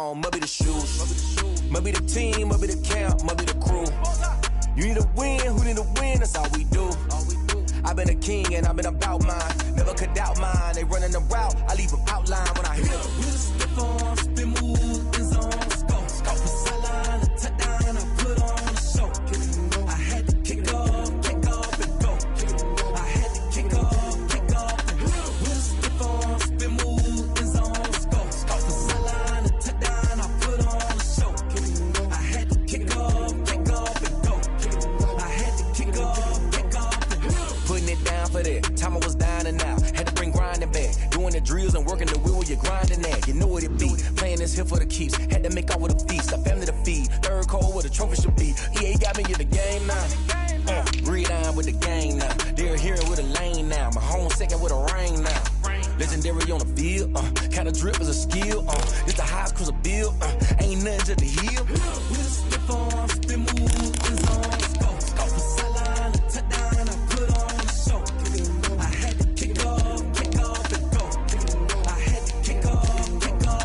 on, maybe the shoes. Maybe the team, maybe the camp, maybe the crew. You need a win, who need a win, that's all we do. I've been a king and I've been about mine. Never could doubt mine, they running the route, I leave them outline when I hit them. We just stiff on, spin move, in zone, let's go. Go for sideline, a touchdown, I put on a show. I had to kick off and go. I had to kick off and go. We just stiff on, spin move, in zone, let's go. Go for sideline, a touchdown, I put on a show. I had to kick off and go. I had to kick off and go. Putting it down for that, time I was down and out. Had to bring grinding back, doing the drills and working the wheel where you're grinding at. You know what it be, playing this here for the keeps. Had to make off with a feast, a family to feed. Third cold where the trophy should be. EA got me in the game now. Breathe on with the game now. They're here with a lane now. My home second with a ring now. Legendary on the field, kinda drip is a skill. It's the highest cruiser bill, ain't nothing to the hill. We just slip on, spin move, in zone, let's go. Go for sideline, a touchdown, I put on a show. I had to kick off and go. I had to kick off and go.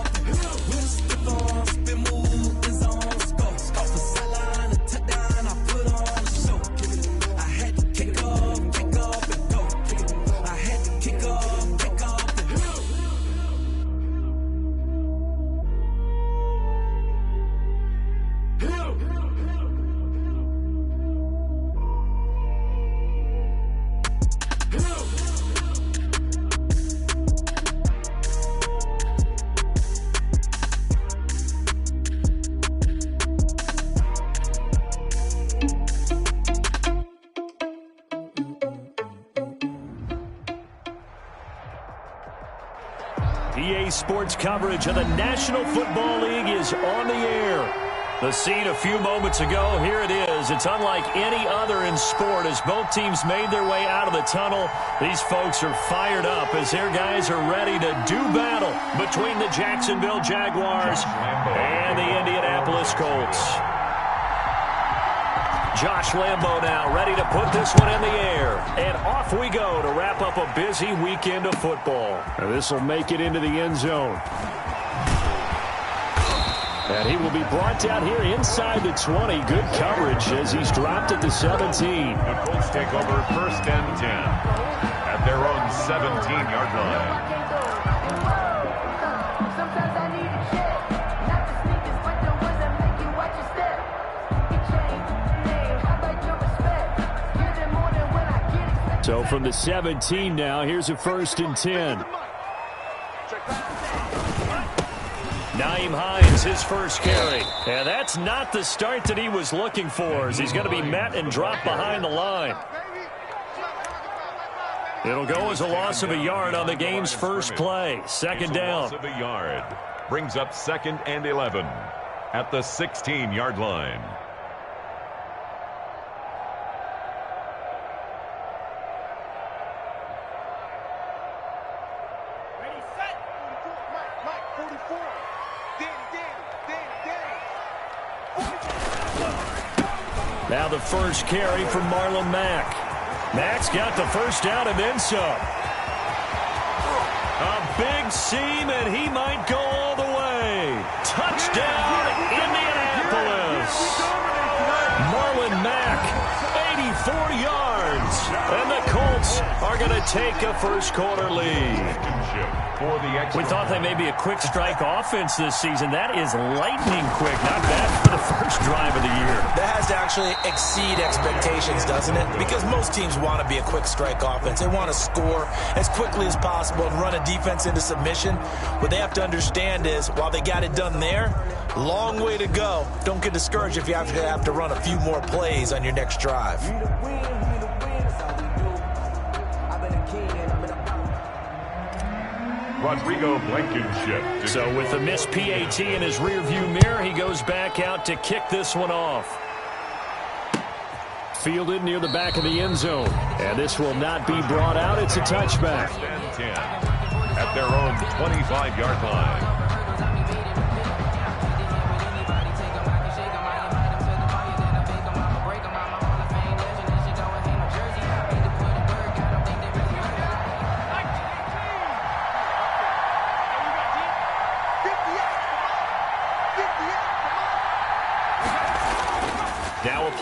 We just slip on, spin move, in zone, let's go. Go for sideline, a touchdown, I put on a show. I had to kick off and go. I had to kick off and go. EA Sports coverage of the National Football League is on the air. The scene a few moments ago, here it is. It's unlike any other in sport as both teams made their way out of the tunnel. These folks are fired up as their guys are ready to do battle between the Jacksonville Jaguars and the Indianapolis Colts. Josh Lambo now ready to put this one in the air. And off we go to wrap up a busy weekend of football. This will make it into the end zone. And he will be brought down here inside the 20. Good coverage as he's dropped at the 17. The Colts take over first and 10 at their own 17-yard line. So from the 17 now, here's a first and 10. Nyheim Hines, his first carry. And that's not the start that he was looking for as he's going to be met and dropped behind the line. It'll go as a loss of a yard on the game's first play. Second down. Loss of a yard. Brings up second and 11 at the 16-yard line. Now the first carry from Marlon Mack. Mack's got the first down and then some. A big seam, and he might go all the way. Touchdown, Indianapolis. Marlon Mack, 84 yards. And the Colts are going to take a first-quarter lead. We thought they may be a quick strike offense this season. That is lightning quick. Not bad for the first drive of the year. That has to actually exceed expectations, doesn't it? Because most teams want to be a quick strike offense. They want to score as quickly as possible and run a defense into submission. What they have to understand is, while they got it done there, long way to go. Don't get discouraged if you have to run a few more plays on your next drive. Rodrigo Blankenship. So with the missed PAT in his rearview mirror, he goes back out to kick this one off. Fielded near the back of the end zone. And this will not be brought out. It's a touchback. First and 10 at their own 25-yard line.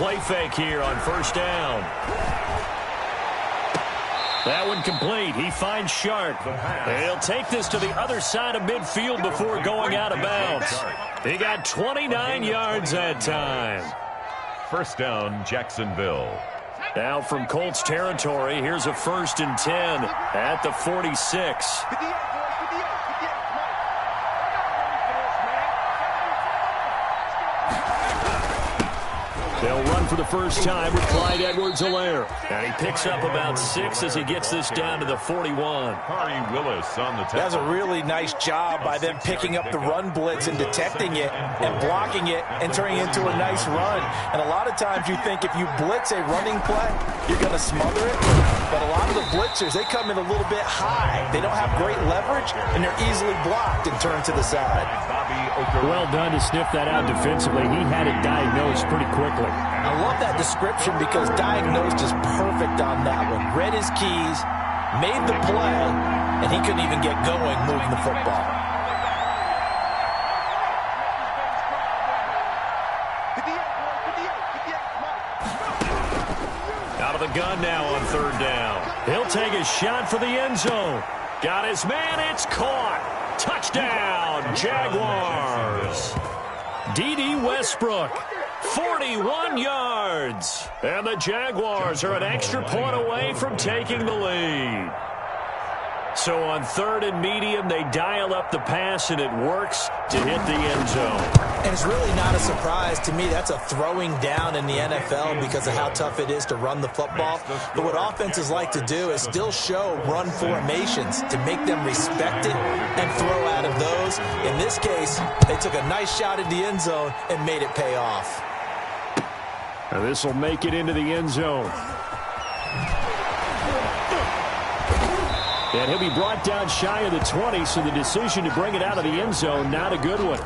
play fake here on first down. That one complete. He finds Sharp. And he'll take this to the other side of midfield before going out of bounds. He got 29 yards that time. First down, Jacksonville. Now from Colts territory, here's a 1st and 10 at the 46. They'll run for the first time with Clyde Edwards-Helaire. And he picks up about 6 as he gets this down to the 41. Kari Willis on the tackle. That's a really nice job by them picking up the run blitz and detecting it and blocking it and turning it into a nice run. And a lot of times you think if you blitz a running play, you're going to smother it. But a lot of the blitzers, they come in a little bit high. They don't have great leverage, and they're easily blocked and turned to the side. Well done to sniff that out defensively. He had it diagnosed pretty quickly. I love that description because diagnosed is perfect on that one. Read his keys, made the play, and he couldn't even get going moving the football. Out of the gun now on 3rd down. He'll take a shot for the end zone. Got his man. It's caught. Touchdown, Jaguars. D.D. Westbrook, 41 yards. And the Jaguars are an extra point away from taking the lead. So on 3rd and medium, they dial up the pass, and it works to hit the end zone. And it's really not a surprise to me. That's a throwing down in the NFL because of how tough it is to run the football. But what offenses like to do is still show run formations to make them respect it and throw out of those. In this case, they took a nice shot at the end zone and made it pay off. Now this will make it into the end zone. And he'll be brought down shy of the 20, so the decision to bring it out of the end zone, not a good one.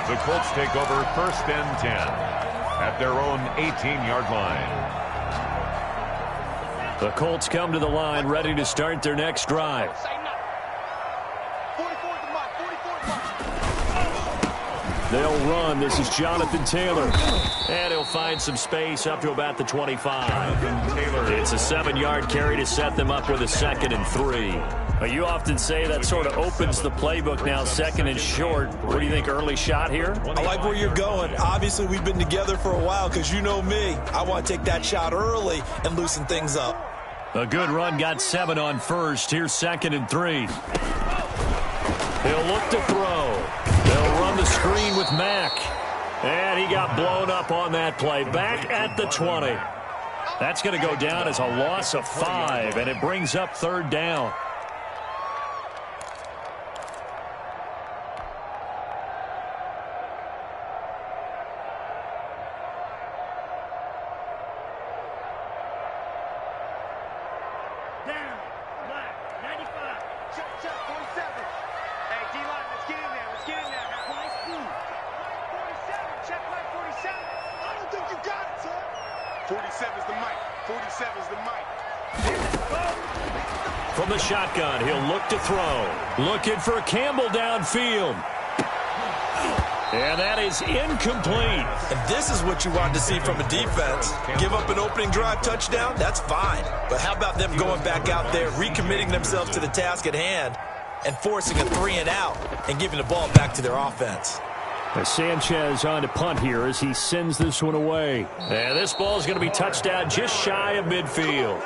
The Colts take over 1st and 10 at their own 18-yard line. The Colts come to the line ready to start their next drive. They'll run. This is Jonathan Taylor. And he'll find some space up to about the 25. It's a 7-yard carry to set them up with a 2nd and 3. Well, you often say that sort of opens the playbook now, 2nd and short. What do you think, early shot here? I like where you're going. Obviously, we've been together for a while because you know me. I want to take that shot early and loosen things up. A good run, got 7 on 1st. Here's 2nd and 3. He'll look to throw. They'll run the screen with Mack. And he got blown up on that play. Back at the 20. That's going to go down as a loss of 5, and it brings up 3rd down. From the shotgun, he'll look to throw. Looking for Campbell downfield. And that is incomplete. And this is what you want to see from a defense. Give up an opening drive touchdown, that's fine. But how about them going back out there, recommitting themselves to the task at hand, and forcing a 3-and-out and giving the ball back to their offense. Sanchez on to punt here as he sends this one away. And this ball is going to be touched down just shy of midfield.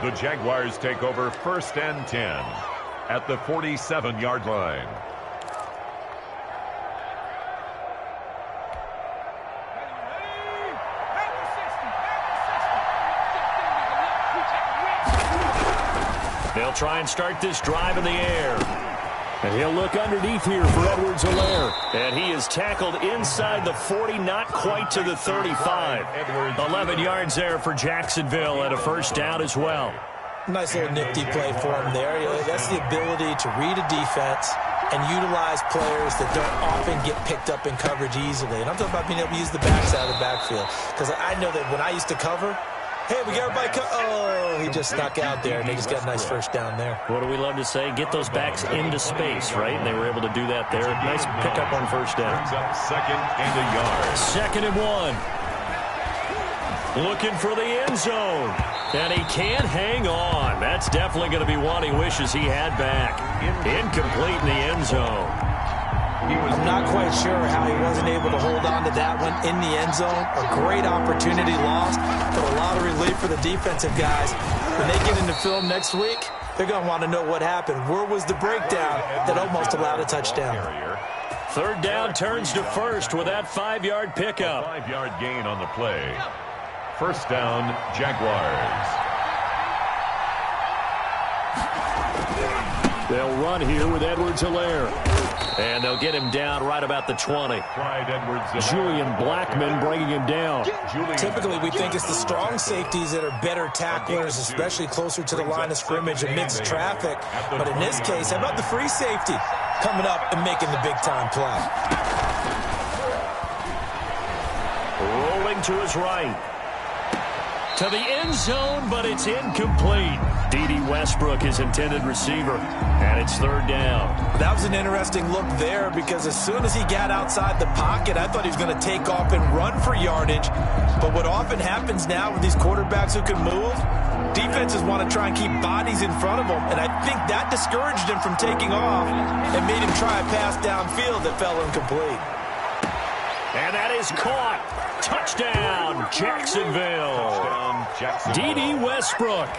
The Jaguars take over 1st and 10 at the 47-yard line. They'll try and start this drive in the air. And he'll look underneath here for Edwards-Helaire. And he is tackled inside the 40, not quite to the 35. 11 yards there for Jacksonville and a 1st down as well. Nice little nifty play for him there. That's the ability to read a defense and utilize players that don't often get picked up in coverage easily. And I'm talking about being able to use the backside of the backfield. Because I know that when I used to cover, Hey, we got everybody. Oh, he just snuck out there, and they just got a nice first down there. What do we love to say? Get those backs into space, right? And they were able to do that there. Nice pickup on first down. Second and a yard. 2nd and 1. Looking for the end zone. And he can't hang on. That's definitely going to be one he wishes he had back. Incomplete in the end zone. I'm not quite sure how he wasn't able to hold on to that one in the end zone. A great opportunity lost, but a lot of relief for the defensive guys. When they get into film next week, they're going to want to know what happened. Where was the breakdown that almost allowed a touchdown? 3rd down turns to 1st with that 5-yard pickup. 5-yard gain on the play. 1st down, Jaguars. They'll run here with Edwards-Helaire. And they'll get him down right about the 20. Julian Blackman bringing him down. Typically, we think it's the strong safeties that are better tacklers, especially closer to the line of scrimmage amidst traffic. But in this case, how about the free safety coming up and making the big-time play? Rolling to his right. To the end zone, but it's incomplete. D.D. Westbrook, his intended receiver, and it's 3rd down. That was an interesting look there because as soon as he got outside the pocket, I thought he was going to take off and run for yardage. But what often happens now with these quarterbacks who can move, defenses want to try and keep bodies in front of them, and I think that discouraged him from taking off and made him try a pass downfield that fell incomplete. And that is caught. Touchdown, Jacksonville. D.D. Westbrook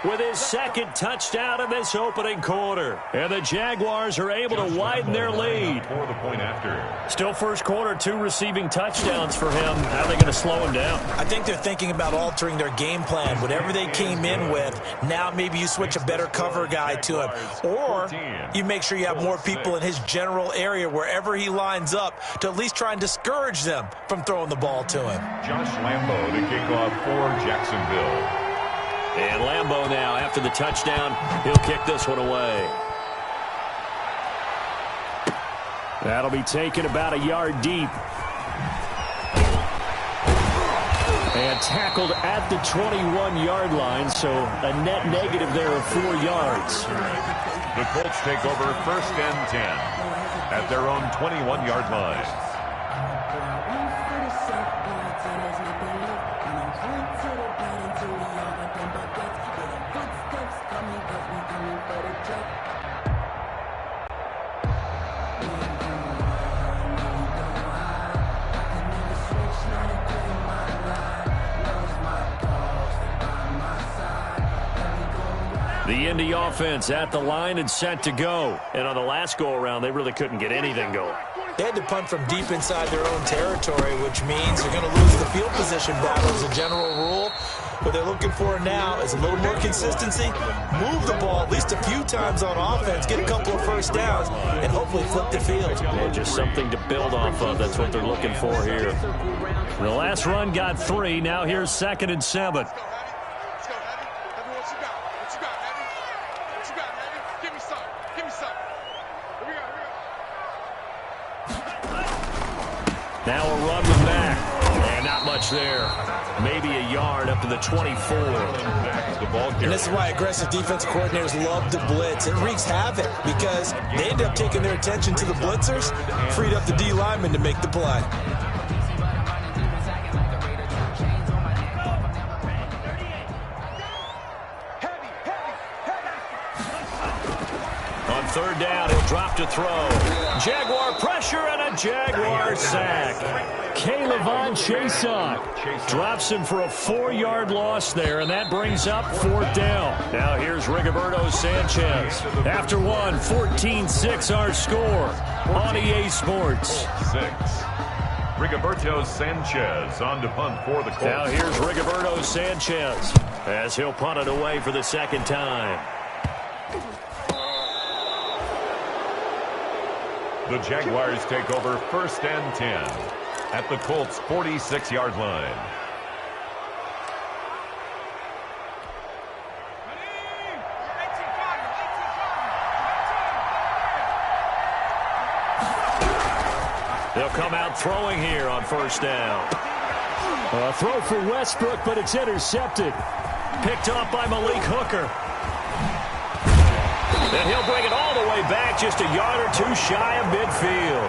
with his 2nd touchdown in this opening quarter. And the Jaguars are able to widen their lead. For the point after. Still first quarter, 2 receiving touchdowns for him. How are they going to slow him down? I think they're thinking about altering their game plan. Whatever they came in with, now maybe you switch a better cover guy to him. Or you make sure you have more people in his general area wherever he lines up to at least try and discourage them from throwing the ball to him. Josh Lambo to kick off for Jacksonville. And Lambo now, after the touchdown, he'll kick this one away. That'll be taken about a yard deep. And tackled at the 21-yard line, so a net negative there of 4 yards. The Colts take over 1st and 10 at their own 21-yard line. The Indy offense at the line and set to go. And on the last go-around, they really couldn't get anything going. They had to punt from deep inside their own territory, which means they're going to lose the field position battle as a general rule. What they're looking for now is a little more consistency, move the ball at least a few times on offense, get a couple of first downs, and hopefully flip the field. And just something to build off of. That's what they're looking for here. The last run got 3. Now here's 2nd and 7. Now a run with Mack. And not much there. Maybe a yard up to the 24. And this is why aggressive defensive coordinators love to blitz. It wreaks havoc because they end up taking their attention to the blitzers, freed up the D lineman to make the play. On 3rd down, he'll drop to throw. Jaguar pressure and a Jaguar sack. K'Lavon Chaisson drops him for a 4-yard loss there, and that brings up 4th down. Now here's Rigoberto Sanchez. After one, 14-6 our score on EA Sports. 6. Rigoberto Sanchez on to punt for the Colts. Now here's Rigoberto Sanchez as he'll punt it away for the 2nd time. The Jaguars take over 1st and 10 at the Colts' 46-yard line. They'll come out throwing here on 1st down. A throw for Westbrook, but it's intercepted. Picked off by Malik Hooker. And he'll bring it all the way back, just a yard or two shy of midfield.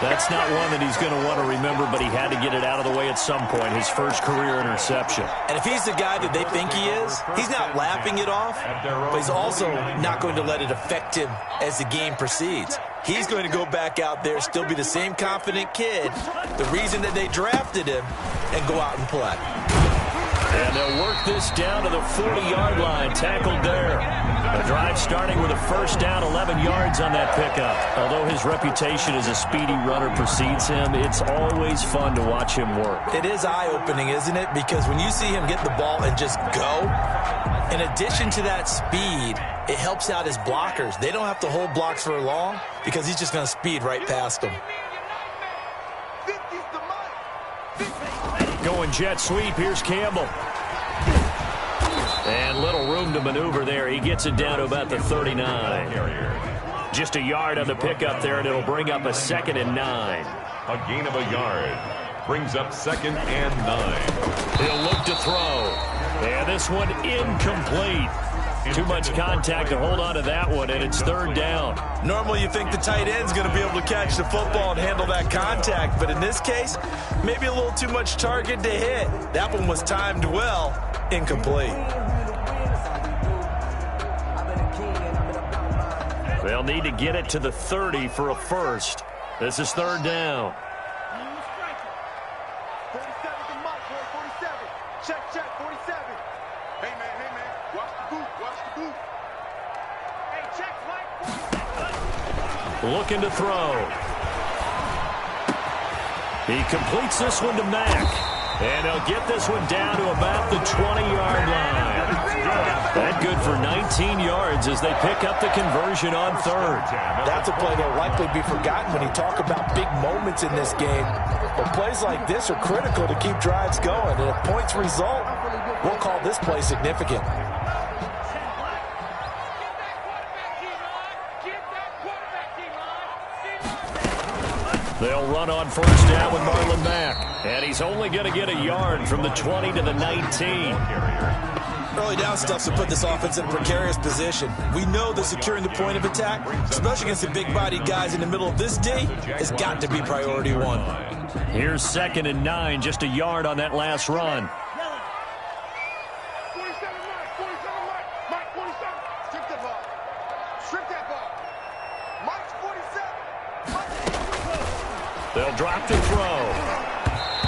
That's not one that he's going to want to remember, but he had to get it out of the way at some point, his first career interception. And if he's the guy that they think he is, he's not laughing it off, but he's also not going to let it affect him as the game proceeds. He's going to go back out there, still be the same confident kid, the reason that they drafted him, and go out and play. And they'll work this down to the 40-yard line, tackled there. The drive starting with a first down, 11 yards on that pickup. Although his reputation as a speedy runner precedes him, it's always fun to watch him work. It is eye-opening, isn't it? Because when you see him get the ball and just go, in addition to that speed, it helps out his blockers. They don't have to hold blocks for long because he's just going to speed right past them. Going jet sweep, here's Campbell. And little room to maneuver there. He gets it down to about the 39. Just a yard on the pickup there, and it'll bring up a 2nd and 9. A gain of a yard. Brings up 2nd and 9. He'll look to throw. And this one incomplete. Too much contact to hold on to that one, and it's 3rd down. Normally you think the tight end's going to be able to catch the football and handle that contact, but in this case, maybe a little too much target to hit. That one was timed well, incomplete. They'll need to get it to the 30 for a first. This is 3rd down. 47 to Mike, boy, 47. Check, 47. Hey, man, watch the boot. Hey, check, Mike. Looking to throw. He completes this one to Mack. And he'll get this one down to about the 20-yard line. That good for 19 yards as they pick up the conversion on 3rd. That's a play that'll likely be forgotten when you talk about big moments in this game. But plays like this are critical to keep drives going. And if points result, we'll call this play significant. They'll run on first down with Marlon Mack. And he's only going to get a yard from the 20 to the 19. Early down stuff's to put this offense in a precarious position. We know that securing the point of attack, especially against the big-bodied guys in the middle of this D, has got to be priority one. Here's 2nd and 9, just a yard on that last run. 47, Mike, 47. Strip that ball. Mike's 47. They'll drop the throw.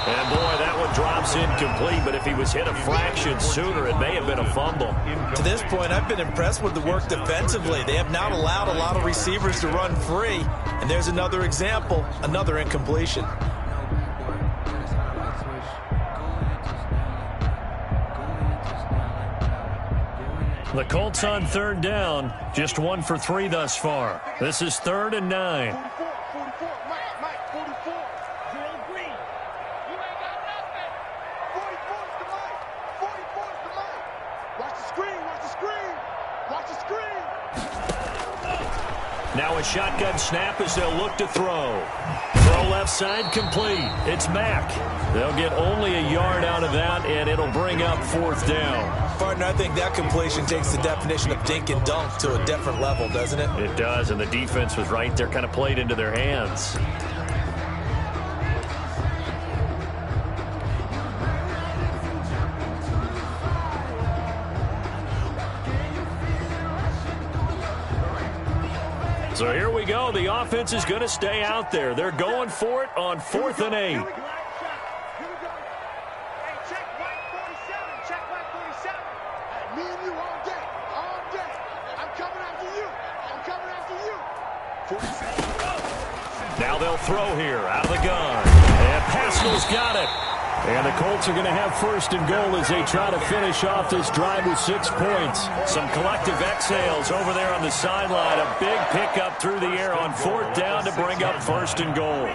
And, boy, that one drops incomplete, but if he was hit a fraction sooner, it may have been a fumble. To this point, I've been impressed with the work defensively. They have not allowed a lot of receivers to run free. And there's another example, another incompletion. The Colts on 3rd down, just 1 for 3 thus far. This is 3rd and 9. 44, Mike, 44. Drill Green. You ain't got nothing. 44's the Mike. 44's the Mike. Watch the screen. Now a shotgun snap as they'll look to throw. Throw left side complete. It's Mack. They'll get only a yard out of that, and it'll bring up 4th down. Partner, I think that completion takes the definition of dink and dunk to a different level, doesn't it? It does, and the defense was right there, kind of played into their hands. So here we go. The offense is going to stay out there. They're going for it on 4th and 8. Here we go. Hey, check Mike 47. Check Mike 47. Hey, me and you all day. I'm coming after you. 47. Now they'll throw here out of the gun. And Pascal's got it. And the Colts are going to have 1st and goal as they try to finish off this drive with 6 points. Some collective exhales over there on the sideline. A big pickup through the air on 4th down to bring up 1st and goal.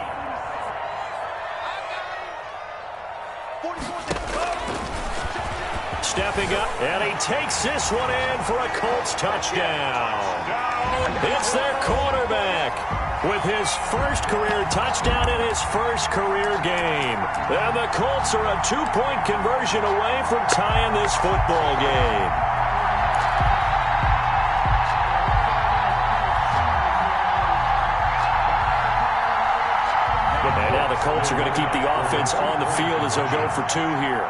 stepping up, and he takes this one in for a Colts touchdown. It's their quarterback with his first career touchdown in his first career game. And the Colts are a 2-point conversion away from tying this football game. And now the Colts are going to keep the offense on the field as they'll go for 2 here.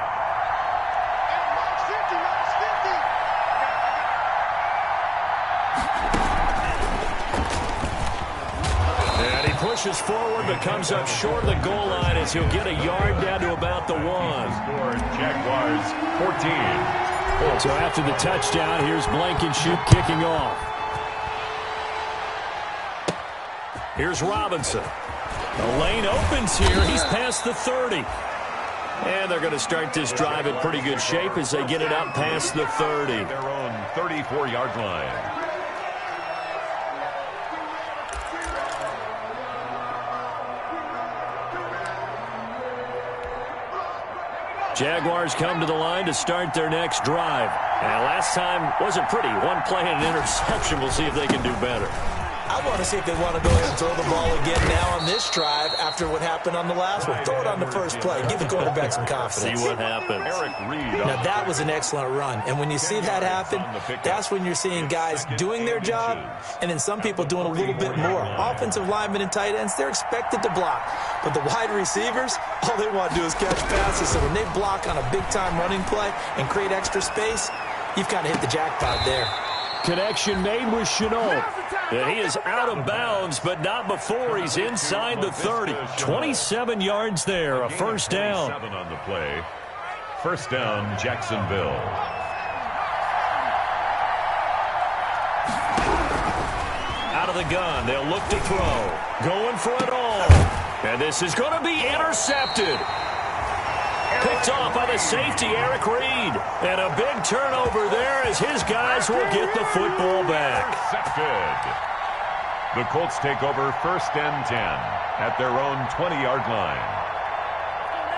And he pushes forward but comes up short of the goal line as he'll get a yard down to about the 1. Jaguars 14. So after the touchdown, here's Blankenship kicking off. Here's Robinson. The lane opens here. He's past the 30. And they're going to start this drive in pretty good shape as they get it out past the 30. Their own 34-yard line. Jaguars come to the line to start their next drive. And last time wasn't pretty. 1 play and an interception. We'll see if they can do better. I want to see if they want to go ahead and throw the ball again now on this drive after what happened on the last one. Throw it on the first play. Give the quarterback some confidence. See what happens. Eric Reed. Now, that was an excellent run. And when you see that happen, that's when you're seeing guys doing their job and then some people doing a little bit more. Offensive linemen and tight ends, they're expected to block. But the wide receivers, all they want to do is catch passes. So when they block on a big-time running play and create extra space, you've kind of hit the jackpot there. Connection made with Chenault. And he is out of bounds, but not before he's inside the 30. 27 yards there, a first down. 7 on the play. First down, Jacksonville. Out of the gun, they'll look to throw. Going for it all. And this is going to be intercepted. Picked off by the safety, Eric Reed. And a big turnover there as his guys will get the football back. Intercepted. The Colts take over first and 10 at their own 20-yard line.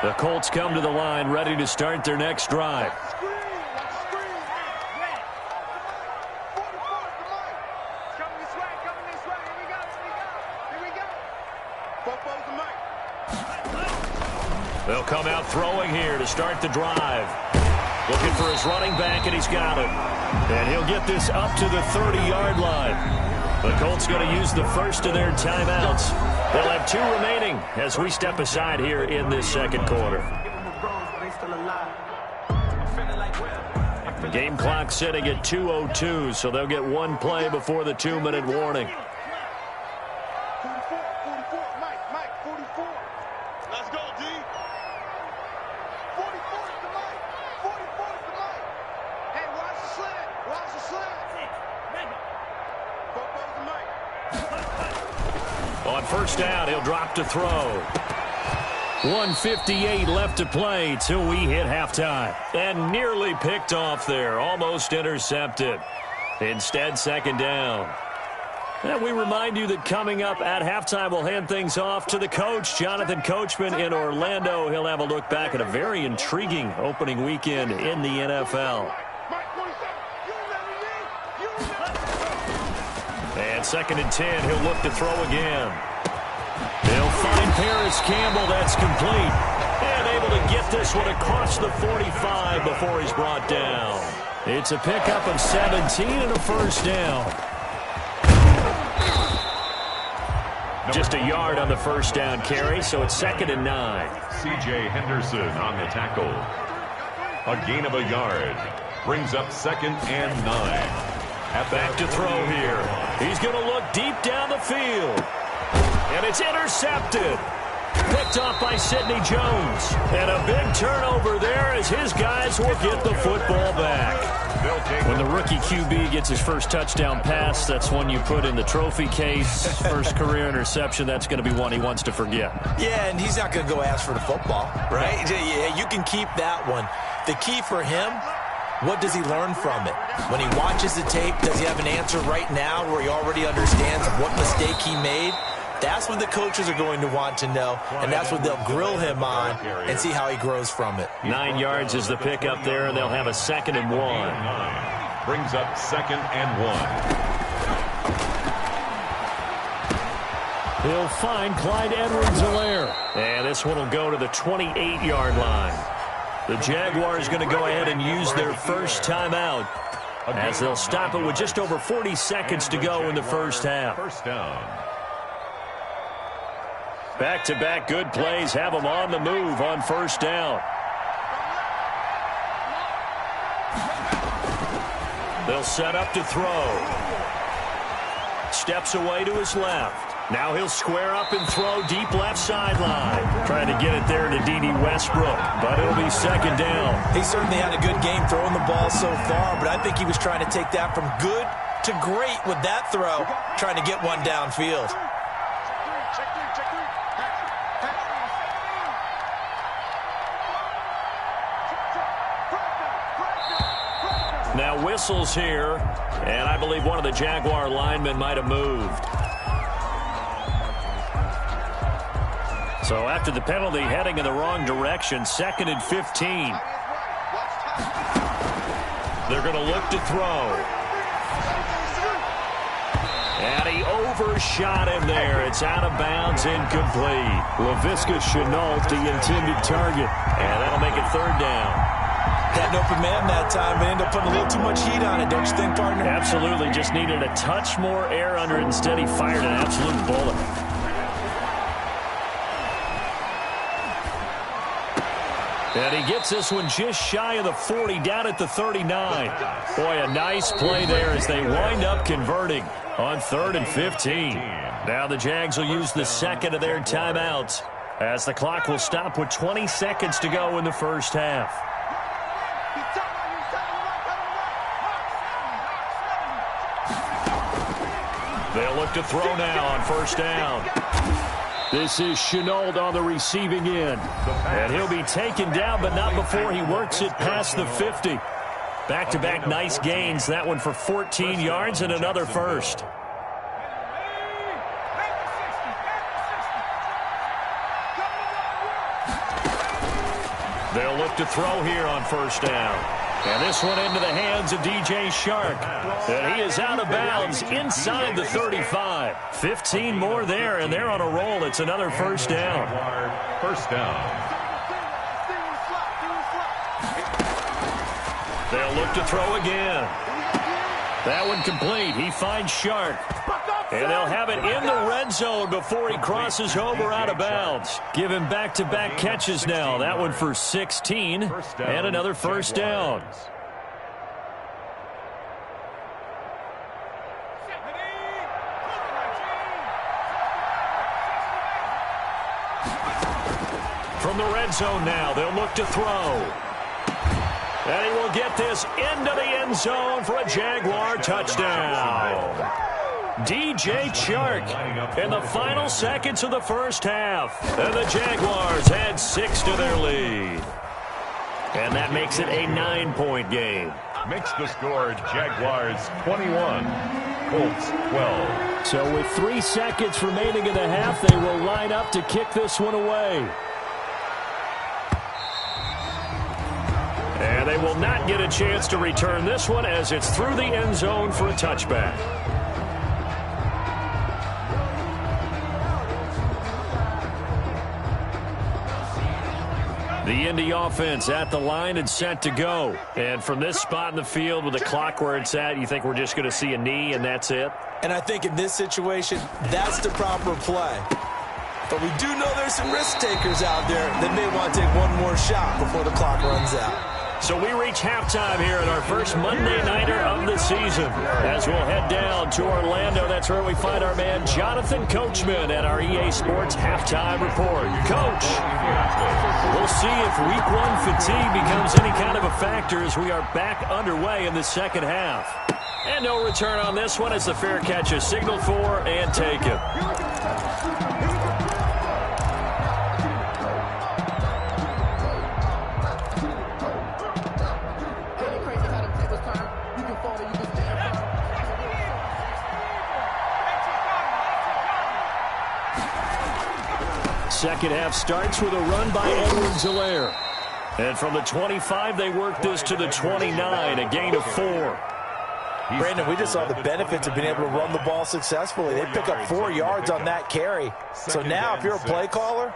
The Colts come to the line ready to start their next drive. They'll come out throwing here to start the drive. Looking for his running back, and he's got him. And he'll get this up to the 30-yard line. The Colts going to use the first of their timeouts. They'll have 2 remaining as we step aside here in this second quarter. Game clock sitting at 2:02, so they'll get 1 play before the 2-minute warning. 44, Mike, 44. Let's go, D. 44 is the Mike. 44 is the Mike. Hey, watch the slant. Watch the slant. 44 is the Mike. On first down, he'll drop to throw. 1:58 left to play till we hit halftime. And nearly picked off there. Almost intercepted. Instead, second down. And we remind you that coming up at halftime, we'll hand things off to the coach, Jonathan Coachman in Orlando. He'll have a look back at a very intriguing opening weekend in the NFL. And second and 10, he'll look to throw again. They'll find Paris Campbell. That's complete. And able to get this one across the 45 before he's brought down. It's a pickup of 17 and a first down. Just a yard on the first down carry, so it's second and 9. C.J. Henderson on the tackle. A gain of a yard. Brings up second and 9. Back to throw here. He's going to look deep down the field. And it's intercepted. Picked off by Sidney Jones. And a big turnover there as his guys will get the football back. When the rookie QB gets his first touchdown pass, that's one you put in the trophy case. First career interception, that's going to be one he wants to forget. Yeah, and he's not going to go ask for the football, right? Yeah, you can keep that one. The key for him, what does he learn from it? When he watches the tape, does he have an answer right now where he already understands what mistake he made? That's what the coaches are going to want to know, and that's what they'll grill him on and see how he grows from it. 9 yards is the pick up there, and they'll have a 2nd and 1. Brings up 2nd and 1. He'll find Clyde Edwards-Helaire. And this one will go to the 28-yard line. The Jaguars going to go ahead and use their first timeout, as they'll stop it with just over 40 seconds to go in the first half. First down. Back-to-back good plays have them on the move on first down. They'll set up to throw. Steps away to his left. Now he'll square up and throw deep left sideline. Trying to get it there to D.D. Westbrook, but it'll be 2nd down. He certainly had a good game throwing the ball so far, but I think he was trying to take that from good to great with that throw, trying to get one downfield. Now whistles here, and I believe one of the Jaguar linemen might have moved. So after the penalty, heading in the wrong direction, 2nd and 15. They're going to look to throw. And he overshot him there. It's out of bounds, incomplete. Laviska Shenault, the intended target. And that'll make it 3rd down. Had an open man that time, but ended up putting a little too much heat on it, don't you think, partner? Absolutely. Just needed a touch more air under it. Instead, he fired an absolute bullet. And he gets this one just shy of the 40, down at the 39. Boy, a nice play there as they wind up converting on 3rd and 15. Now the Jags will use the 2nd of their timeouts, as the clock will stop with 20 seconds to go in the first half. They'll look to throw now on first down. This is Shenault on the receiving end. And he'll be taken down, but not before he works it past the 50. Back-to-back nice gains. That one for 14 yards and another first. They'll look to throw here on first down. And this one into the hands of DJ Chark. And he is out of bounds inside the 35. 15 more there, and they're on a roll. It's another first down. First down. They'll look to throw again. That one complete. He finds Chark. And they'll have it in the red zone before he crosses over out of bounds. Give him back-to-back catches now. That one for 16 and another first down. From the red zone now, they'll look to throw. And he will get this into the end zone for a Jaguar touchdown. DJ Chark in the final seconds of the first half. And the Jaguars add 6 to their lead. And that makes it a 9-point game. Makes the score Jaguars 21, Colts 12. So with 3 seconds remaining in the half, they will line up to kick this one away. And they will not get a chance to return this one as it's through the end zone for a touchback. The Indy offense at the line and set to go. And from this spot in the field with the clock where it's at, you think we're just going to see a knee and that's it? And I think in this situation, that's the proper play. But we do know there's some risk takers out there that may want to take one more shot before the clock runs out. So we reach halftime here at our first Monday Nighter of the season. As we'll head down to Orlando, that's where we find our man Jonathan Coachman at our EA Sports Halftime Report. Coach, we'll see if Week 1 fatigue becomes any kind of a factor as we are back underway in the second half. And no return on this one as the fair catch is signaled for and taken. second half starts with a run by Edwards-Helaire. And from the 25, they work this to the 29, a gain of 4. Brandon, we just saw the benefits of being able to run the ball successfully. They pick up 4 yards on that carry. So now if you're a play caller,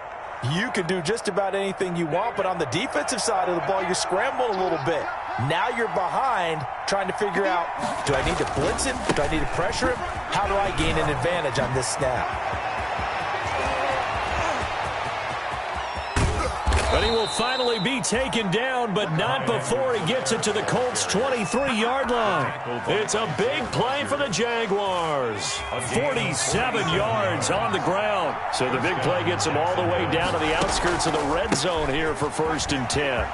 you can do just about anything you want, but on the defensive side of the ball, you scramble a little bit. Now you're behind trying to figure out, do I need to blitz him? Do I need to pressure him? How do I gain an advantage on this snap? But he will finally be taken down, but not before he gets it to the Colts' 23-yard line. It's a big play for the Jaguars. 47 yards on the ground. So the big play gets him all the way down to the outskirts of the red zone here for 1st and 10.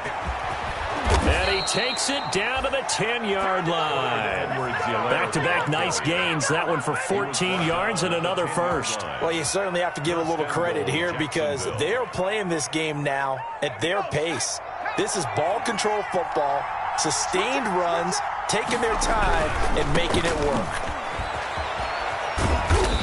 And he takes it down to the 10-yard line. Back-to-back nice gains. That one for 14 yards and another first. Well, you certainly have to give a little credit here because they are playing this game now at their pace. This is ball control football, sustained runs, taking their time and making it work.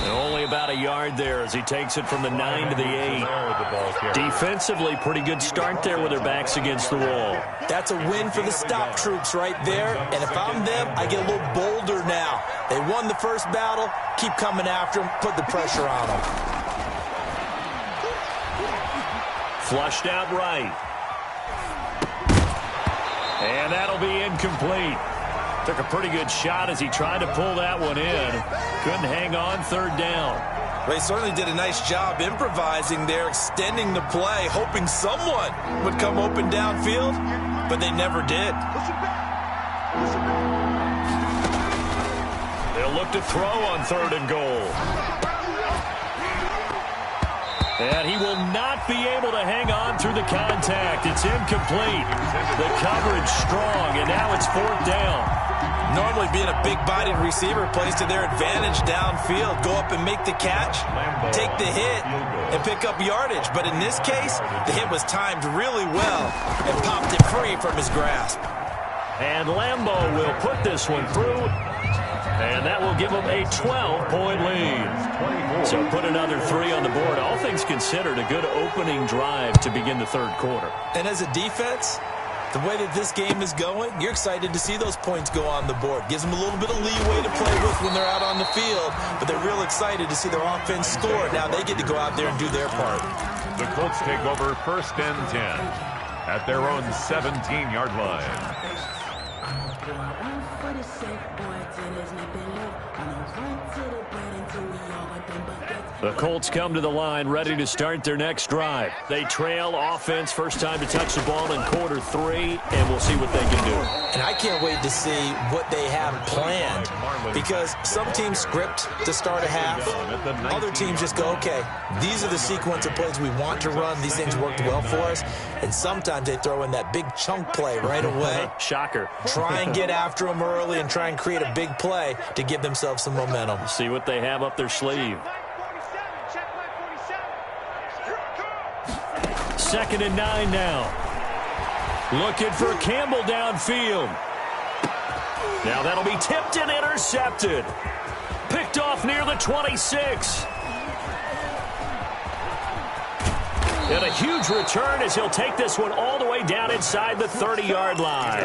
And only about a yard there as he takes it from the 9 to the 8. Defensively, pretty good start there with their backs against the wall. That's a win for the stop troops right there. And if I'm them, I get a little bolder now. They won the first battle. Keep coming after them. Put the pressure on them. Flushed out right. And that'll be incomplete. Took a pretty good shot as he tried to pull that one in. Couldn't hang on 3rd down. Well, he certainly did a nice job improvising there, extending the play, hoping someone would come open downfield, but they never did. They'll look to throw on 3rd and goal. And he will not be able to hang on through the contact. It's incomplete. The coverage strong, and now it's 4th down. Normally being a big-bodied receiver plays to their advantage downfield. Go up and make the catch, take the hit, and pick up yardage. But in this case, the hit was timed really well and popped it free from his grasp. And Lambo will put this one through, and that will give him a 12-point lead. So put another 3 on the board. All things considered, a good opening drive to begin the 3rd quarter. And as a defense, the way that this game is going, you're excited to see those points go on the board. Gives them a little bit of leeway to play with when they're out on the field, but they're real excited to see their offense score. Now they get to go out there and do their part. The Colts take over 1st and 10 at their own 17-yard line. The Colts come to the line ready to start their next drive. They trail offense, first time to touch the ball in quarter 3, and we'll see what they can do. And I can't wait to see what they have planned because some teams script to start a half. Other teams just go, okay, these are the sequence of plays we want to run. These things worked well for us. And sometimes they throw in that big chunk play right away. Shocker. Try and get after them early and try and create a big play to give themselves some momentum. See what they have up their sleeve. 2nd and 9 now. Looking for Campbell downfield. Now that'll be tipped and intercepted. Picked off near the 26. And a huge return as he'll take this one all the way down inside the 30-yard line.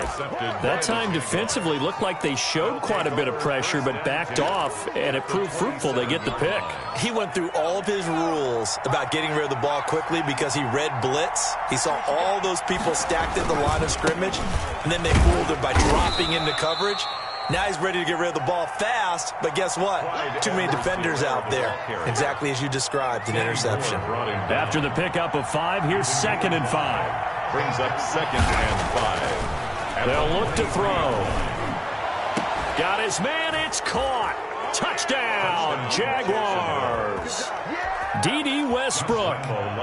That time defensively looked like they showed quite a bit of pressure but backed off, and it proved fruitful. They get the pick. He went through all of his rules about getting rid of the ball quickly because he read blitz. He saw all those people stacked at the line of scrimmage, and then they fooled him by dropping into coverage. Now he's ready to get rid of the ball fast, but guess what? Too many defenders out there. Exactly as you described, an interception. After the pickup of 5, here's 2nd and 5. Brings up 2nd and 5. They'll look to throw. Got his man, it's caught. Touchdown, Jaguars. D.D. Westbrook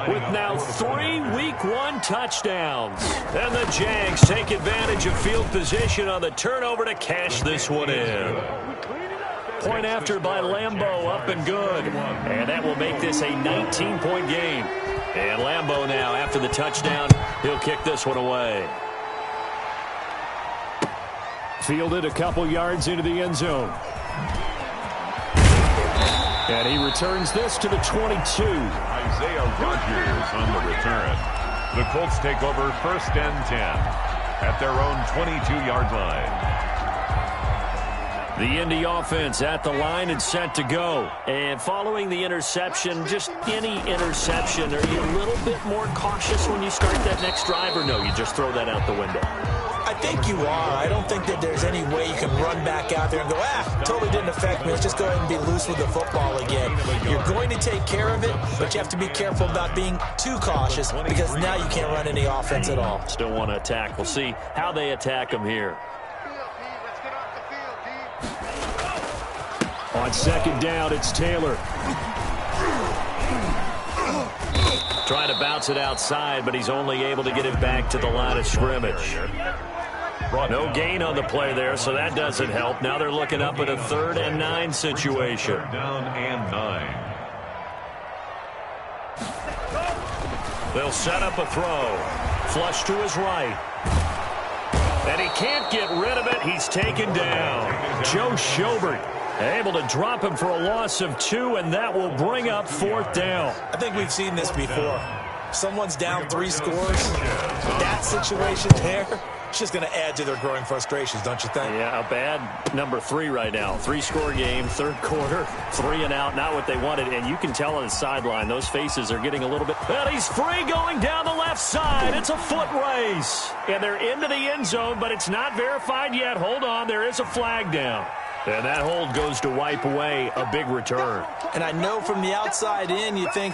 with now 3 Week 1 touchdowns. And the Jags take advantage of field position on the turnover to cash this one in. Point after by Lambo, up and good. And that will make this a 19-point game. And Lambo now, after the touchdown, he'll kick this one away. Fielded a couple yards into the end zone. And he returns this to the 22. Isaiah Rodgers on the return. The Colts take over 1st and 10 at their own 22-yard line. The Indy offense at the line and set to go. And following the interception, just any interception, are you a little bit more cautious when you start that next drive, or no, you just throw that out the window? I think you are. I don't think that there's any way you can run back out there and go, totally didn't affect me. Let's just go ahead and be loose with the football again. You're going to take care of it, but you have to be careful about being too cautious because now you can't run any offense at all. Still want to attack. We'll see how they attack him here. On 2nd down, it's Taylor. Trying to bounce it outside, but he's only able to get it back to the line of scrimmage. No gain on the play there, so that doesn't help. Now they're looking up at a 3rd and 9 situation. 3rd down and 9. They'll set up a throw. Flush to his right. And he can't get rid of it. He's taken down. Joe Schobert able to drop him for a loss of 2, and that will bring up 4th down. I think we've seen this before. Someone's down 3 scores. That situation there, it's just going to add to their growing frustrations, don't you think? Yeah, a bad number 3 right now. 3-score game, 3rd quarter, 3 and out, not what they wanted. And you can tell on the sideline, those faces are getting a little bit. Well, he's free going down the left side. It's a foot race. And they're into the end zone, but it's not verified yet. Hold on, there is a flag down. And that hold goes to wipe away a big return. And I know from the outside in, you think,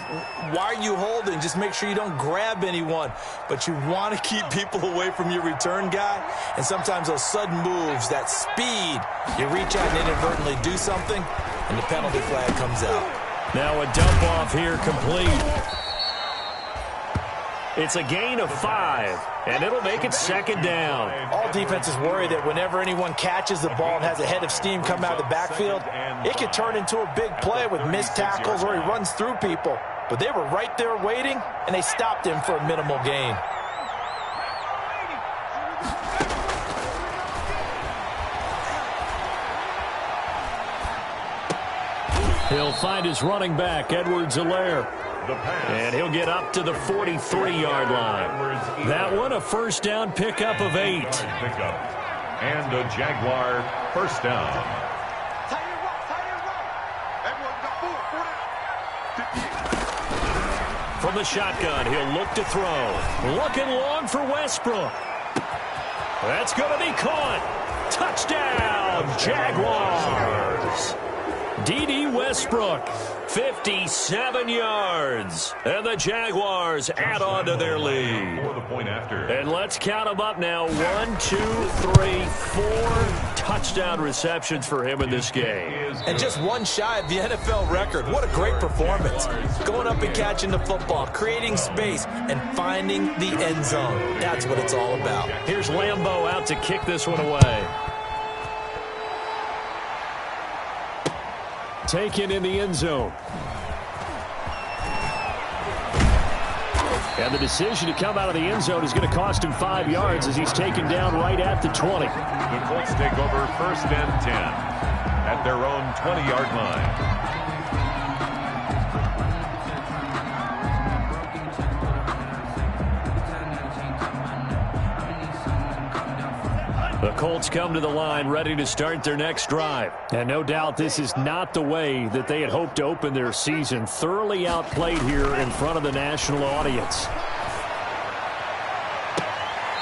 why are you holding? Just make sure you don't grab anyone. But you want to keep people away from your return guy. And sometimes those sudden moves, that speed, you reach out and inadvertently do something, and the penalty flag comes out. Now a dump off here complete. It's a gain of 5, and it'll make it 2nd down. All defenses worry that whenever anyone catches the ball and has a head of steam come out of the backfield, it could turn into a big play with missed tackles or he runs through people. But they were right there waiting, and they stopped him for a minimal gain. He'll find his running back, Edwards-Helaire. And he'll get up to the 43-yard line. That one, a 1st down pickup of 8. And a Jaguar 1st down. From the shotgun, he'll look to throw. Looking long for Westbrook. That's going to be caught. Touchdown, Jaguars. D.D. Westbrook, 57 yards. And the Jaguars add on to their lead. For the point after. And let's count them up now. 1, 2, 3, 4 touchdown receptions for him in this game. And just one shy of the NFL record. What a great performance. Going up and catching the football, creating space, and finding the end zone. That's what it's all about. Here's Lambeau out to kick this one away. Taken in the end zone. And the decision to come out of the end zone is going to cost him 5 yards as he's taken down right at the 20. The Colts take over 1st and 10 at their own 20-yard line. The Colts come to the line ready to start their next drive. And no doubt this is not the way that they had hoped to open their season. Thoroughly outplayed here in front of the national audience.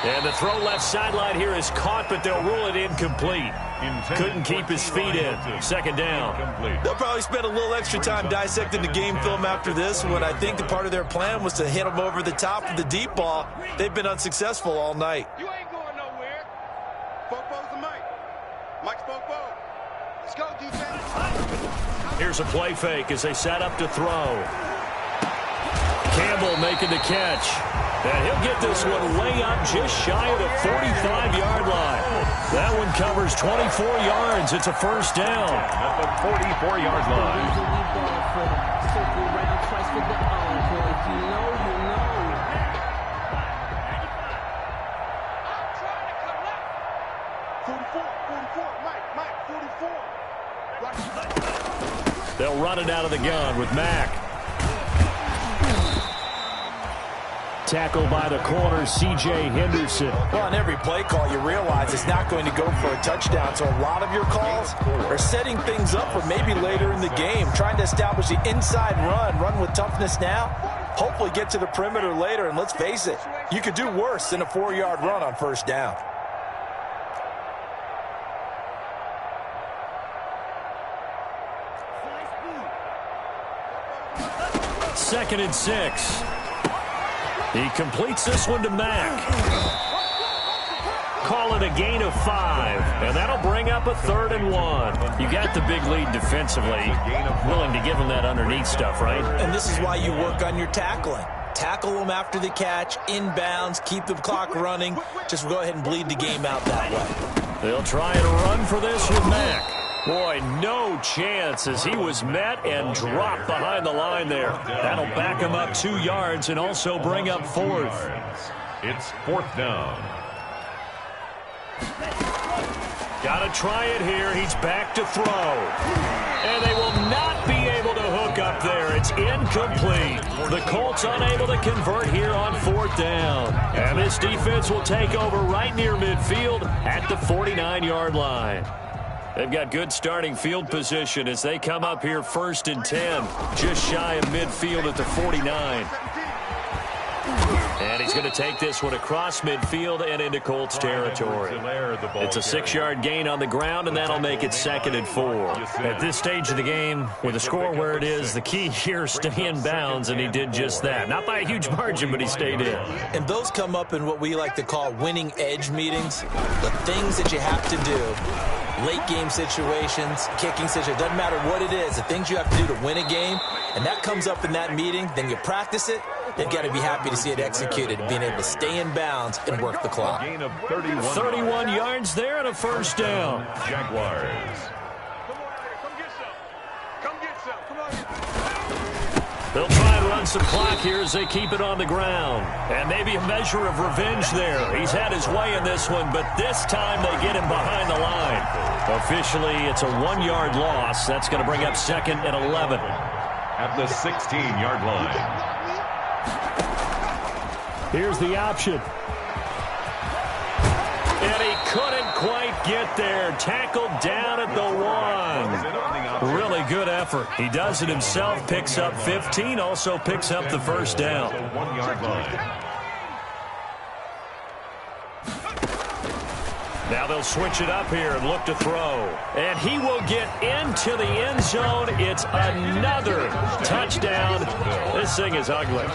And the throw left sideline here is caught, but they'll rule it incomplete. Couldn't keep his feet in. 2nd down. They'll probably spend a little extra time dissecting the game film after this when I think the part of their plan was to hit them over the top of the deep ball. They've been unsuccessful all night. You ain't going nowhere. Bobo's the Mike. Mike's Bobo. Let's go, defense. Here's a play fake as they set up to throw. Campbell making the catch. And he'll get this one way up just shy of the 45-yard line. That one covers 24 yards. It's a 1st down. At the 44-yard line. Circle around twice for the encore. If you know, you know. I'm trying to collect. 44, Mike, 44. They'll run it out of the gun with Mack. Tackle by the corner, C.J. Henderson. Well, on every play call, you realize it's not going to go for a touchdown. So a lot of your calls are setting things up for maybe later in the game, trying to establish the inside run with toughness now, hopefully get to the perimeter later. And let's face it, you could do worse than a 4-yard run on first down. Second and 6. He completes this one to Mack. Call it a gain of 5, and that'll bring up a 3rd and 1. You got the big lead defensively, willing to give him that underneath stuff, right? And this is why you work on your tackling. Tackle them after the catch, inbounds, keep the clock running. Just go ahead and bleed the game out that way. They'll try and run for this with Mack. Boy, no chance as he was met and dropped behind the line there. That'll back him up 2 yards and also bring up 4th. It's 4th down. Got to try it here. He's back to throw. And they will not be able to hook up there. It's incomplete. The Colts unable to convert here on 4th down. And this defense will take over right near midfield at the 49-yard line. They've got good starting field position as they come up here 1st and 10, just shy of midfield at the 49. And he's going to take this one across midfield and into Colts territory. It's a 6-yard gain on the ground, and that'll make it 2nd and 4. At this stage of the game, with the score where it is, the key here is stay in bounds, and he did just that. Not by a huge margin, but he stayed in. And those come up in what we like to call winning edge meetings, the things that you have to do. Late game situations, kicking situations, doesn't matter what it is, the things you have to do to win a game, and that comes up in that meeting, then you practice it, they've got to be happy to see it executed, being able to stay in bounds and work the clock. Gain of 31 yards there and a 1st down. Jaguars. They'll try and run some clock here as they keep it on the ground. And maybe a measure of revenge there. He's had his way in this one, but this time they get him behind the line. Officially, it's a 1-yard loss. That's going to bring up 2nd and 11. At the 16-yard line. Here's the option. And he couldn't quite get there. Tackled down at the 1. Really good effort. He does it himself, picks up 15, also picks up the 1st down. 1-yard line. Now they'll switch it up here and look to throw. And he will get into the end zone. It's another touchdown. This thing is ugly.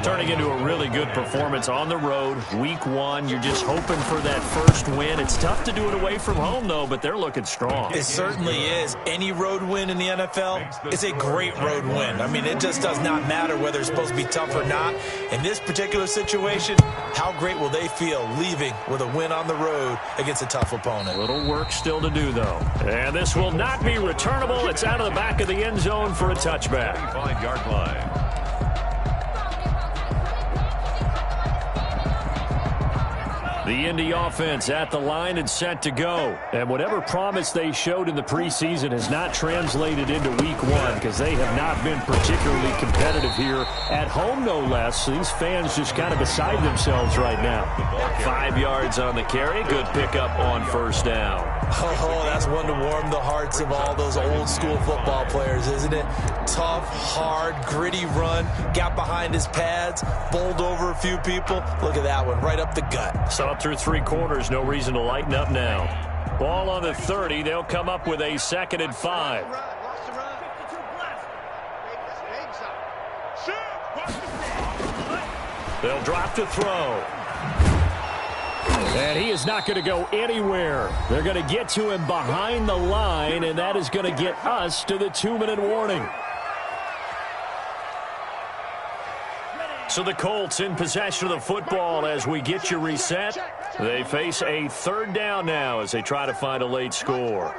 Turning into a really good performance on the road. Week 1, you're just hoping for that first win. It's tough to do it away from home, though, but they're looking strong. It certainly is. Any road win in the NFL is a great road win. I mean, it just does not matter whether it's supposed to be tough or not. In this particular situation, how great will they feel leaving with a win on the road against a tough opponent? A little work still to do, though. And this will not be returnable. It's out of the back of the end zone for a touchback. 25-yard line. The Indy offense at the line and set to go. And whatever promise they showed in the preseason has not translated into week 1 because they have not been particularly competitive here at home, no less. So these fans just kind of beside themselves right now. 5 yards on the carry. Good pickup on 1st down. Oh, that's one to warm the hearts of all those old school football players, isn't it? Tough, hard, gritty run. Got behind his pads, bowled over a few people. Look at that one, right up the gut. So up through 3 quarters, no reason to lighten up now. Ball on the 30. They'll come up with a 2nd and 5. They'll drop to throw. And he is not going to go anywhere. They're going to get to him behind the line, and that is going to get us to the 2-minute warning. So the Colts in possession of the football as we get you reset. They face a 3rd down now as they try to find a late score.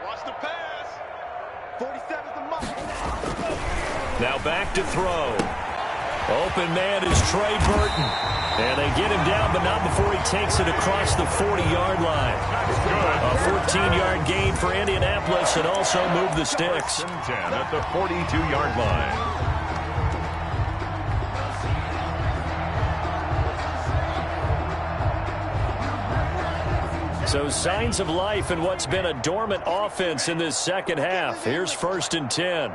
Watch the pass. 47's the mark. Now back to throw. Open man is Trey Burton. And they get him down, but not before he takes it across the 40-yard line. A 15-yard gain for Indianapolis and also move the sticks. 10 at the 42-yard line. So signs of life in what's been a dormant offense in this second half. Here's 1st and 10.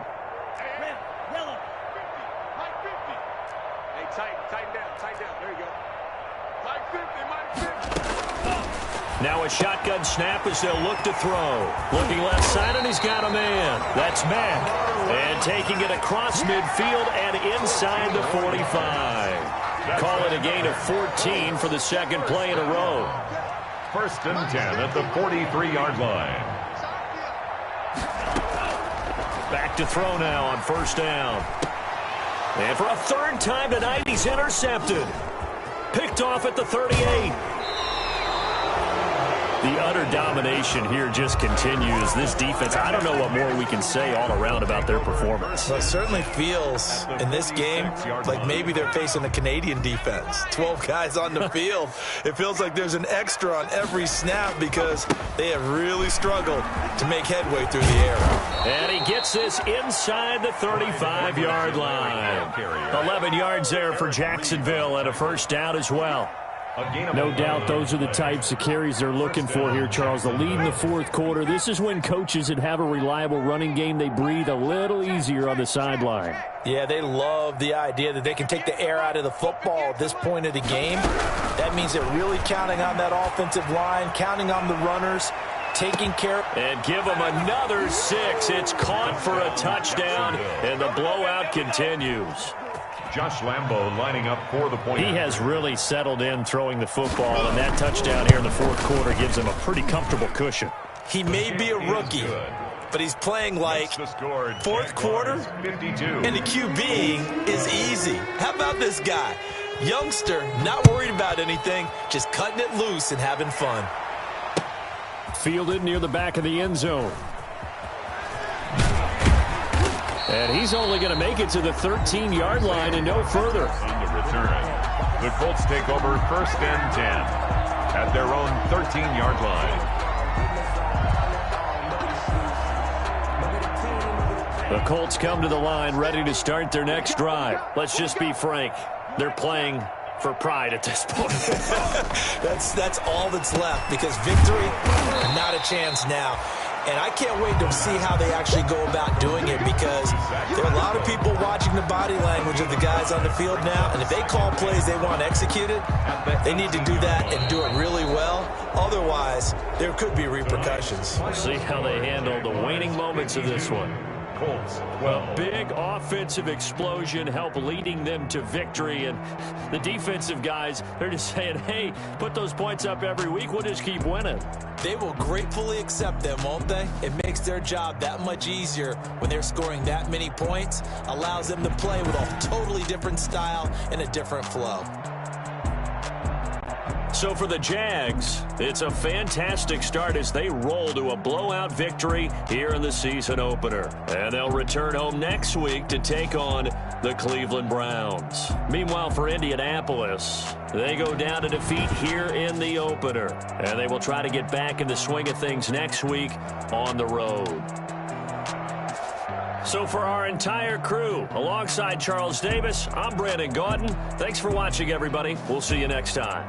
Now a shotgun snap as they'll look to throw. Looking left side, and he's got a man. That's Mack. And taking it across midfield and inside the 45. Call it a gain of 14 for the second play in a row. 1st and 10 at the 43-yard line. Back to throw now on 1st down. And for a 3rd time tonight, he's intercepted. Picked off at the 38. The utter domination here just continues. This defense, I don't know what more we can say all around about their performance. Well, it certainly feels in this game like maybe they're facing a Canadian defense. 12 guys on the field. It feels like there's an extra on every snap because they have really struggled to make headway through the air. And he gets this inside the 35-yard line. 11 yards there for Jacksonville and a 1st down as well. No doubt those are the types of carries they're looking for here, Charles. The lead in the 4th quarter. This is when coaches that have a reliable running game, they breathe a little easier on the sideline. Yeah, they love the idea that they can take the air out of the football at this point of the game. That means they're really counting on that offensive line, counting on the runners, taking care. And give them another 6. It's caught for a touchdown, and the blowout continues. Josh Lambo lining up for the point. He has really settled in throwing the football, and that touchdown here in the 4th quarter gives him a pretty comfortable cushion. He may be a rookie, but he's playing like 4th quarter, and the QB is easy. How about this guy? Youngster, not worried about anything, just cutting it loose and having fun. Fielded near the back of the end zone. And he's only going to make it to the 13-yard line and no further. On the return, the Colts take over 1st and 10 at their own 13-yard line. The Colts come to the line ready to start their next drive. Let's just be frank. They're playing for pride at this point. That's all that's left because victory, not a chance now. And I can't wait to see how they actually go about doing it because there are a lot of people watching the body language of the guys on the field now. And if they call plays they want executed, they need to do that and do it really well. Otherwise, there could be repercussions. We'll see how they handle the waning moments of this one. Colts, A big offensive explosion help leading them to victory. And the defensive guys, they're just saying, hey, put those points up every week. We'll just keep winning. They will gratefully accept them, won't they? It makes their job that much easier when they're scoring that many points. Allows them to play with a totally different style and a different flow. So for the Jags, it's a fantastic start as they roll to a blowout victory here in the season opener. And they'll return home next week to take on the Cleveland Browns. Meanwhile, for Indianapolis, they go down to defeat here in the opener. And they will try to get back in the swing of things next week on the road. So for our entire crew, alongside Charles Davis, I'm Brandon Gaudin. Thanks for watching, everybody. We'll see you next time.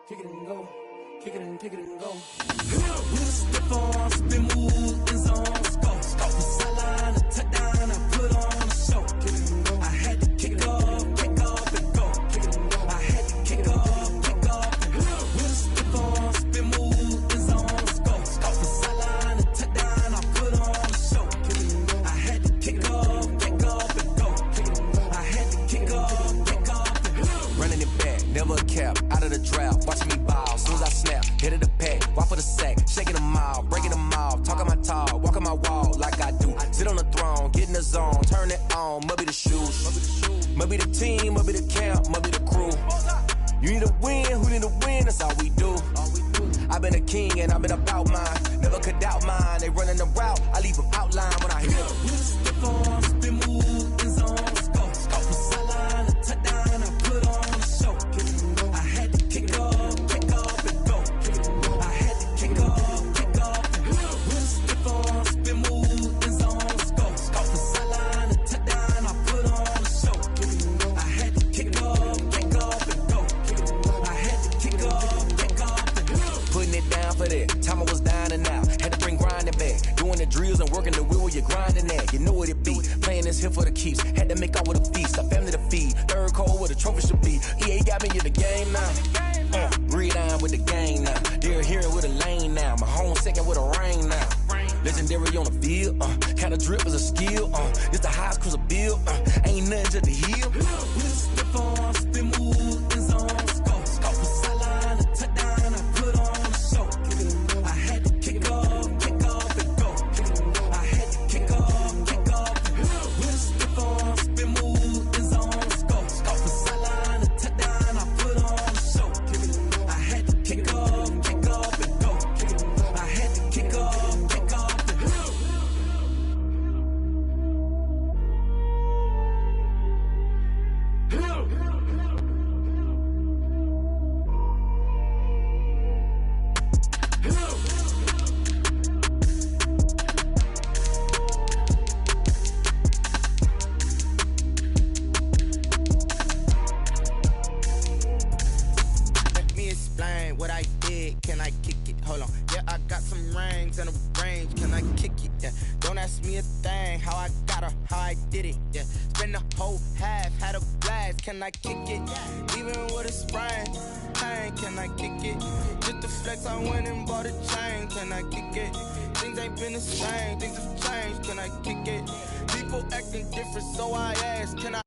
Kick it and go. Kick it and go. With a stiff arm, spin move, in zone, let's go. Off the sideline, a touchdown, I put on a show. Kick it and go. I had to kick off and go. Kick it and go. I had to kick off and go. With a stiff arm, spin move, in zone, let's go. Off the sideline, a touchdown, I put on a show. Kick it and go. I had to kick off and go. Kick it and go. I had to kick off and go. Running it back, never a cap, out of the drought. Watching me ball, soon as I snap, hit of the pack, walk for the sack, shaking them out, breaking them off, talking my talk, walking my wall like I do. Sit on the throne, get in the zone, turn it on, must be the shoes, must be the team, must be the camp, must be the crew. You need a win, who need a win, that's all we do. I've been a king and I've been about mine, never could doubt mine. They running the route, I leave them outline when I hear them. We stiff on, spin move, in zone, let's go. Off the sideline, a touchdown, I put on a show. I had to kick off and go. I had to kick off and go. With a stiff on, spin move, in zone, let's go. Off the sideline, a touchdown, I put on a show. I had to kick off and go. I had to kick off and go. Putting it down for that. Time I was down and out. Had to bring grinding back. Doing the drills and working the wheel where you're grinding at. You know what it be. Playing this here for the keeps. Had to make out with a feast. A family to feed. Third cold where the trophy should be. EA got me in the game now. Breathe on with the game now. They're here with a lane now. My home second with a rain now. Legendary on the field. Kinda drip is a skill. It's the highest cruiser bill. Ain't nothing to the hill. We stiff on, spin move, in zone, let's go. Off the sideline, a touchdown, I put on a show. I had to kick off and go. I had to kick off. We stiff on, spin move, in zone, let's go. Off the sideline, a touchdown, I put on a show. I had to kick off and go. I had to kick off and go. Let me explain what I did. Can I kick it? Hold on. Yeah, I got some rings and a range. Can I kick it? Yeah. Don't ask me a thing. How I got her, how I did it. Yeah. Spend the whole half, had a blast. Can I kick it? Even with a sprain. Pain, can I kick it? Just the flex, I went and bought a chain. Can I kick it? Things ain't been the same. Things have changed. Can I kick it? People acting different, so I ask. Can I?